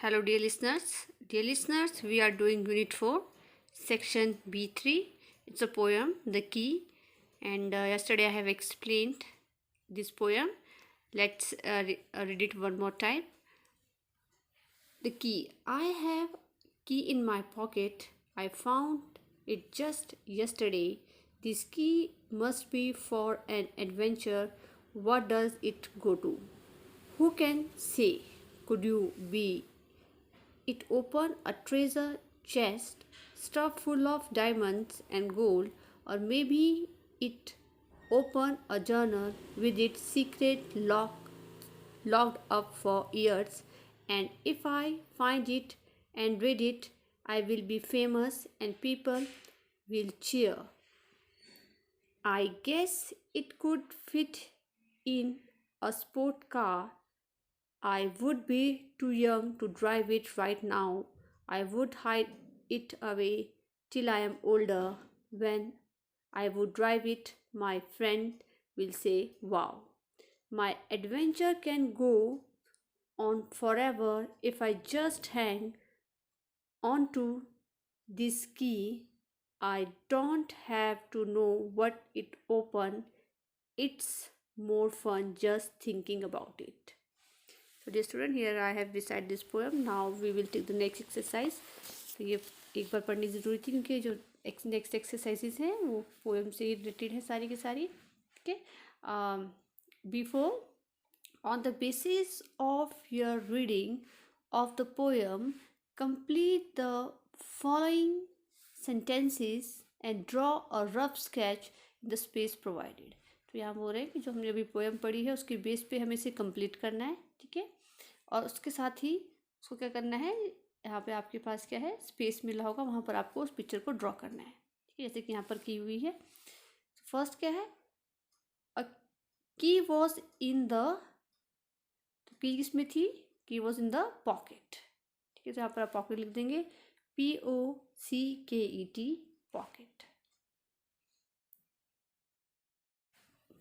Hello, dear listeners. Dear listeners, we are doing Unit 4, Section B3. It's a poem, The Key. And yesterday I have explained this poem. Let's read it one more time. The key. I have key in my pocket. I found it just yesterday. This key must be for an adventure. What does it go to? Who can say? Could you be it open a treasure chest stuffed full of diamonds and gold, or maybe it open a journal with its secret locked up for years, and if I find it and read it, I will be famous and people will cheer. I guess it could fit in a sport car. I would be too young to drive it right now. I would hide it away till I am older. When I would drive it, my friend will say, "Wow, my adventure can go on forever if I just hang on to this key. I don't have to know what it open. It's more fun just thinking about it." So dear student, here I have recited this poem. Now we will take the next exercise. तो ये एक बार पढ़नी ज़रूरी थी क्योंकि जो next exercises हैं वो पोएम से रिलेटेड है सारी की सारी. Okay, before on the basis of your reading of the poem, complete the following sentences and draw a rough sketch in the space provided. तो यहाँ बोल रहे हैं कि जो हमने अभी पोएम पढ़ी है उसके बेस पे हमें इसे कंप्लीट करना है. ठीक है, और उसके साथ ही उसको क्या करना है, यहाँ पे आपके पास क्या है, स्पेस मिला होगा, वहाँ पर आपको उस पिक्चर को ड्रॉ करना है. ठीक है, जैसे कि यहाँ पर की हुई है. फर्स्ट क्या है, अ की वॉज इन द, तो की किसमें थी, की वॉज इन द पॉकेट. ठीक है, तो यहाँ पर आप पॉकेट लिख देंगे, POCKET, पॉकेट.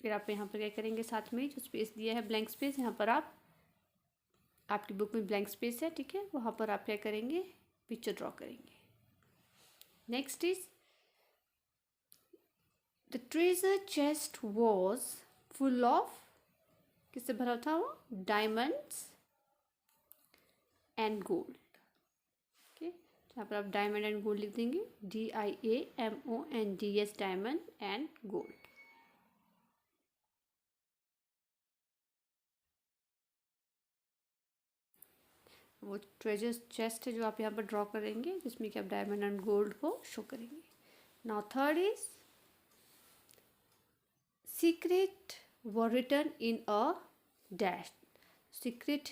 फिर आप यहाँ पर क्या करेंगे, साथ में जो स्पेस दिया है ब्लैंक स्पेस, यहाँ पर आप, आपकी बुक में ब्लैंक स्पेस है, ठीक है, वहाँ पर आप क्या करेंगे, पिक्चर ड्रॉ करेंगे. Next is the treasure chest was full of, किससे भरा था वो, डायमंड्स एंड गोल्ड. ओके, यहाँ पर आप डायमंड एंड गोल्ड लिख देंगे, DIAMONDS, डायमंड एंड गोल्ड. वो ट्रेजर चेस्ट है जो आप यहाँ पर ड्रॉ करेंगे, जिसमें कि आप डायमंड एंड गोल्ड को शो करेंगे. Now third is secret were written in a dash. Secret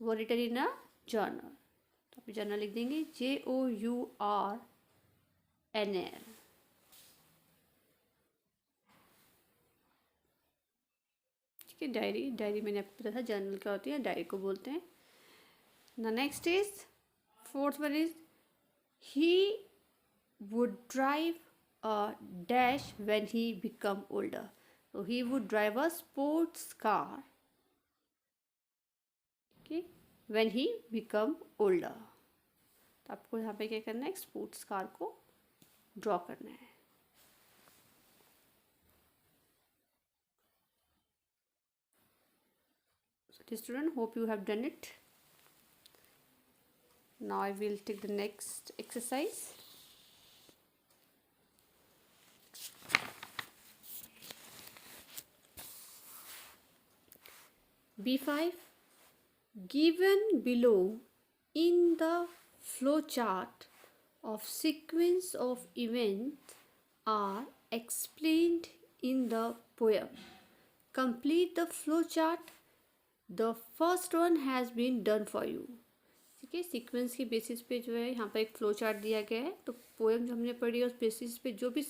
were written in a journal, तो आप जर्नल लिख देंगे, JOURNAL. ठीक है, डायरी, डायरी मैंने आपको बताया था जर्नल क्या होती है, डायरी को बोलते हैं. The next is, fourth one is, he would drive a dash when he become older. So he would drive a sports car, okay, when he become older. तो आपको यहाँ पे क्या करना है, स्पोर्ट्स कार को ड्रॉ करना है. So dear student, hope you have done it. Now I will take the next exercise. B5. Given below in the flowchart of sequence of events are explained in the poem. Complete the flowchart. The first one has been done for you. ठीक है, sequence के basis पे जो है यहाँ पर एक flow chart दिया गया है. तो पोएम जो हमने पढ़ी है उस बेसिस पे जो भी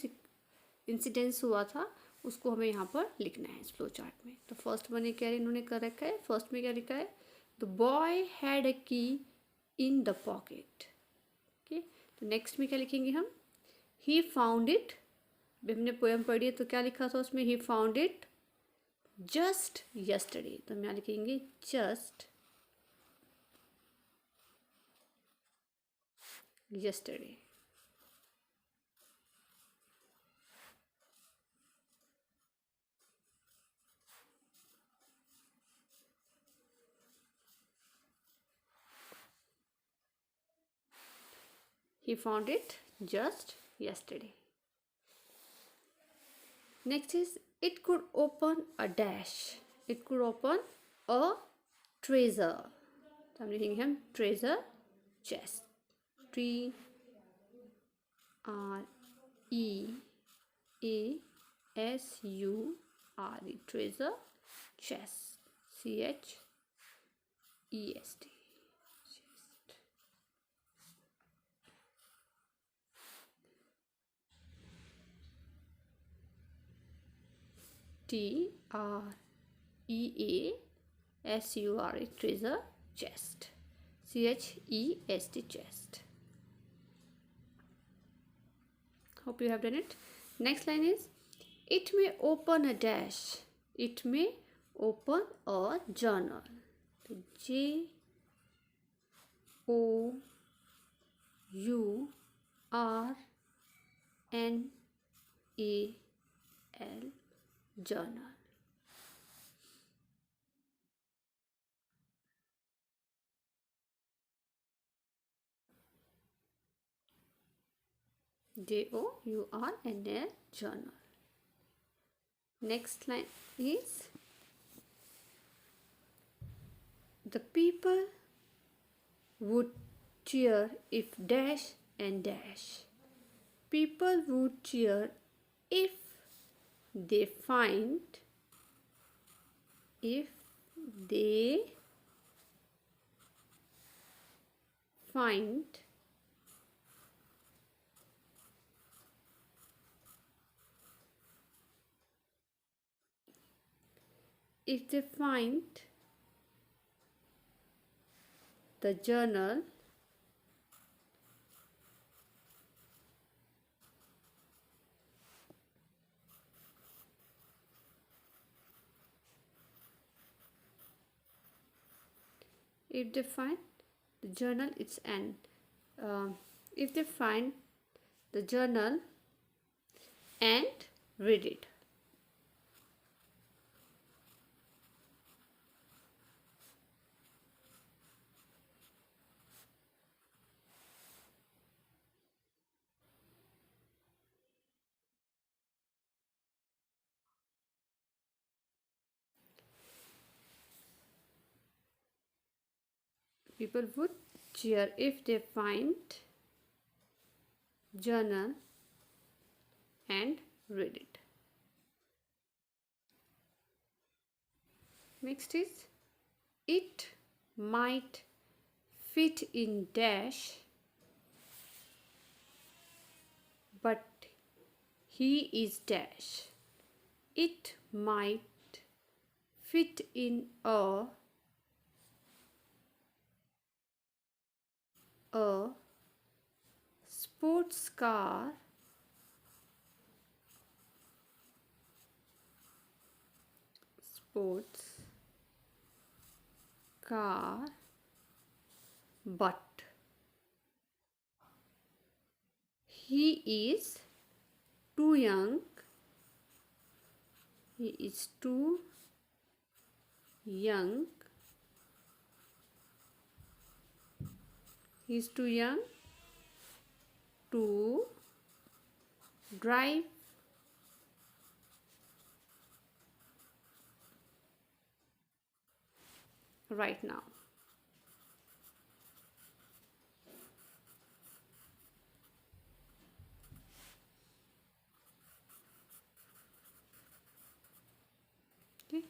इंसिडेंस हुआ था उसको हमें यहाँ पर लिखना है इस फ्लो चार्ट में. तो फर्स्ट वन क्या इन्होंने कर रखा है, फर्स्ट में क्या लिखा है, द बॉय हैड अ की इन द पॉकेट. ओके, तो नेक्स्ट में क्या लिखेंगे हम, ही फाउंड इट. हमने पोएम पढ़ी है तो क्या लिखा था उसमें, he found it just yesterday. तो हम यहाँ लिखेंगे just yesterday. He found it just yesterday. Next is it could open a dash. It could open a treasure. So I'm reading him treasure chest. T R E A S U R E treasure chest. C H E S T. T R E A S U R E treasure chest. C H E S T chest. Hope you have done it. Next line is it may open a dash. It may open a journal. J O U R N A L journal. JOURNAL journal. Next line is the people would cheer if dash and dash. People would cheer if they find if they find the journal if they find the journal it's an if they find the journal and read it. People would cheer if they find journal and read it. Next is it might fit in dash but he is dash. It might fit in a sports car but he is too young. He is too young. He is too young to drive right now. Okay.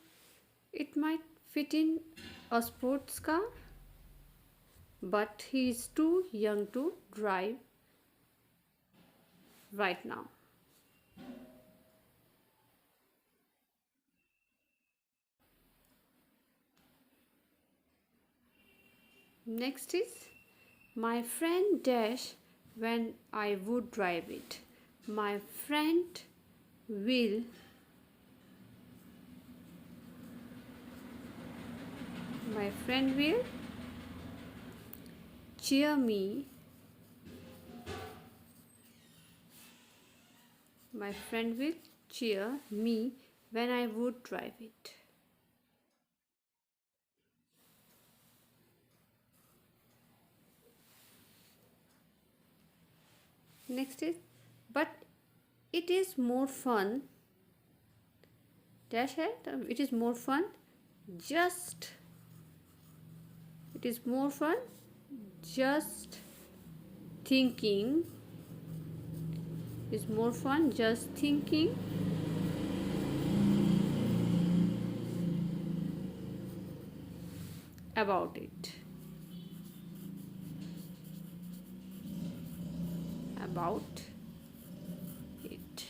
It might fit in a sports car, but he is too young to drive right now. Next is my friend dash when I would drive it. My friend will cheer me My friend will cheer me when I would drive it. Next is, but it is more fun. Dash it. It is more fun. Just. It is more fun. Just thinking. Is more fun. Just thinking. About it. About it.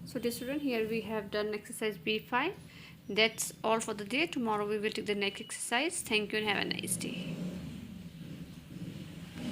So dear student, here we have done exercise B5. That's all for the day. Tomorrow we will take the next exercise. Thank you and have a nice day.